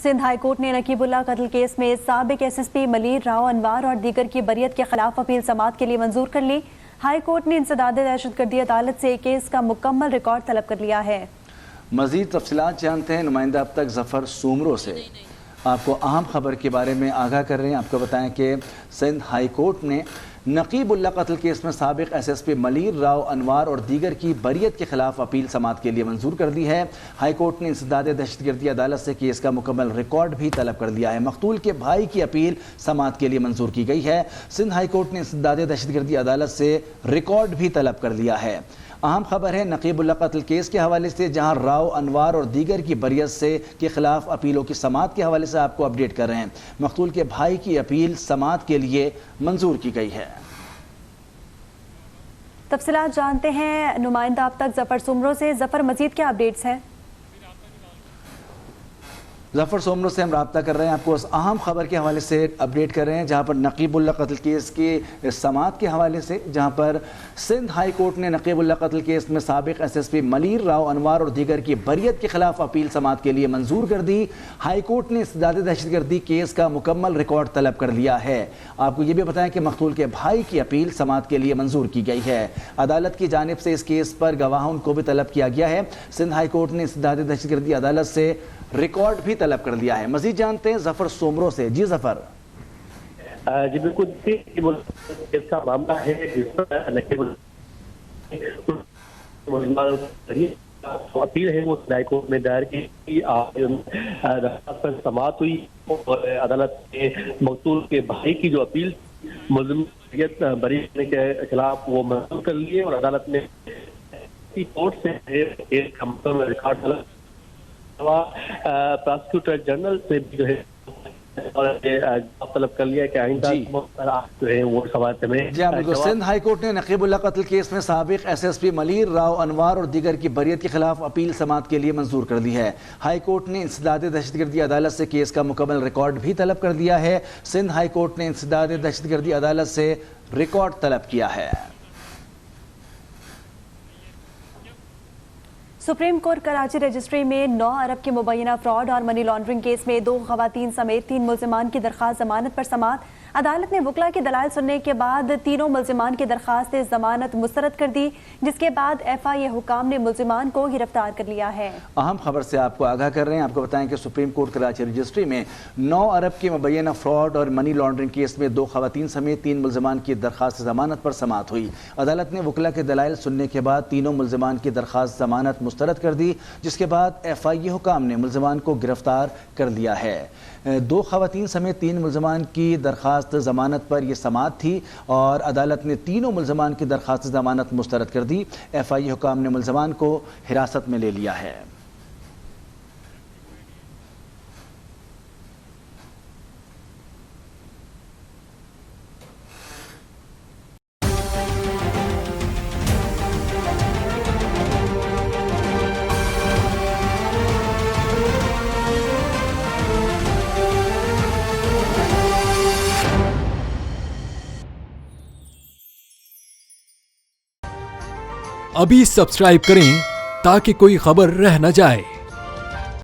Sindh high court ने नकीबुल्लाह कत्ल case में साबिक एसएसपी मलीर राव अनवार और दीगर की बरियत के खिलाफ अपील समाअत के लिए मंजूर कर ली। हाई कोर्ट ने इंसदाद दहशतगर्दी अदालत से केस का मुकम्मल रिकॉर्ड तलब कर लिया है। मजीद तफसीलात जानते हैं नुमाइंदा अब तक जफर सोमरो से। आपको अहम खबर के बारे में आगाह कर रहे हैं। आपको बताएं कि सिंध हाई कोर्ट ने नकीबुल्लाह कत्ल केस में साबिक एसएसपी मलीर राव अनवार और दीगर की बरियत के खिलाफ अपील समाअत के लिए मंजूर कर दी है। हाई कोर्ट ने इंसदाद दहशतगर्दी अदालत से केस का मुकम्मल रिकॉर्ड भी तलब कर दिया है। मकतूल के भाई की अपील समाअत के लिए मंजूर की गई है। सिंध हाई कोर्ट ने इंसदाद दहशतगर्दी अदालत से रिकॉर्ड भी तलब कर लिया है। अहम खबर है नकीबुल्लाह कत्ल केस के हवाले से, जहां राव अनवार और दीगर की बरियत से के खिलाफ अपीलों की समाअत के हवाले से आपको अपडेट कर रहे हैं। मकतूल के भाई की अपील समाअत के लिए मंजूर की गई है। तफसीलात जानते हैं नुमाइंदा अब तक जफर सोमरो से। जफर, मजीद क्या अपडेट्स हैं? जफर सोमरो से हम रब्ता कर रहे हैं, आपको उस अहम खबर के हवाले से अपडेट कर रहे हैं जहां पर नकीबुल्लाह कत्ल केस की समाअत के हवाले से, जहां पर सिंध हाई कोर्ट ने नकीबुल्लाह कत्ल केस में साबिक एसएसपी मलीर राव अनवार और दीगर की बरियत के खिलाफ अपील समाअत के लिए मंजूर कर दी। हाई कोर्ट ने इंसदाद दहशतगर्दी केस का मुकम्मल रिकॉर्ड तलब कर लिया है। आपको ये भी बताएं कि मकतूल के भाई की अपील समाअत के लिए मंजूर की गई है। अदालत की जानिब से इस केस पर गवाहों को भी तलब किया गया है। सिंध हाई कोर्ट ने इंसदाद दहशतगर्दी अदालत से रिकॉर्ड भी तलब कर लिया है। मजीद जानते हैं जफर सोमरो से। जी जफर। जी बिल्कुल, इसका मामला है अपील है वो हाई कोर्ट में दायर की पर समाअत हुई और अदालत ने मकतूल के भाई की जो अपील मुल्ज़िम बरी होने के खिलाफ वो मंजूर कर लिए और अदालत ने कोर्ट से एक रिकॉर्ड प्रोसिक्यूटर जनरल से भी जो है और तलब कर लिया कि आइंदा जो है वो समाअत में। जी बिल्कुल, सिंध हाई कोर्ट ने नकीबुल्लाह कत्ल केस में साबिक एसएसपी मलीर राव अनवार और दीगर की बरियत के खिलाफ अपील समाअत के लिए मंजूर कर दी है। हाई कोर्ट ने इंसदाद दहशतगर्दी अदालत से केस का मुकम्मल रिकॉर्ड भी तलब कर दिया है। सिंध हाई कोर्ट ने इंसदाद दहशतगर्दी अदालत से रिकॉर्ड तलब किया है। सुप्रीम कोर्ट कराची रजिस्ट्री में 9 अरब के मुबैना फ्रॉड और मनी लॉन्ड्रिंग केस में 2 खवातीन समेत 3 मुल्जिमान की दरख्वास्त जमानत पर समाअत। अदालत ने वकला की दलाइल सुनने के बाद तीनों मुल्जिमान की दरख्वास्त जमानत मुस्तरद कर दी, जिसके बाद FIA हुकाम ने मुल्जिमान को गिरफ्तार कर लिया है। अहम खबर से आपको आगाह कर रहे हैं। आपको बताएं कि सुप्रीम कोर्ट कराची रजिस्ट्री में 9 अरब के मुबैना फ्रॉड और मनी लॉन्ड्रिंग केस में 2 खवातीन समेत 3 मुल्जिमान की दरख्वास्त जमानत पर समाअत हुई। अदालत ने वकला के दलाइल सुनने के बाद तीनों मुल्जिमान की दरख्वास्त जमानत मुस्तरद कर दी, जिसके बाद FIA हुकाम ने मुल्जिमान को गिरफ्तार कर लिया है। 2 खवातीन समेत 3 मुल्जिमान की दरख्वास्त जमानत पर यह समाअत थी और अदालत ने तीनों मुल्जिमान की दरख्वास्त जमानत मुस्तरद कर दी। FIA हुकाम ने मुल्जिमान को हिरासत में ले लिया है। अभी सब्सक्राइब करें ताकि कोई खबर रह न जाए।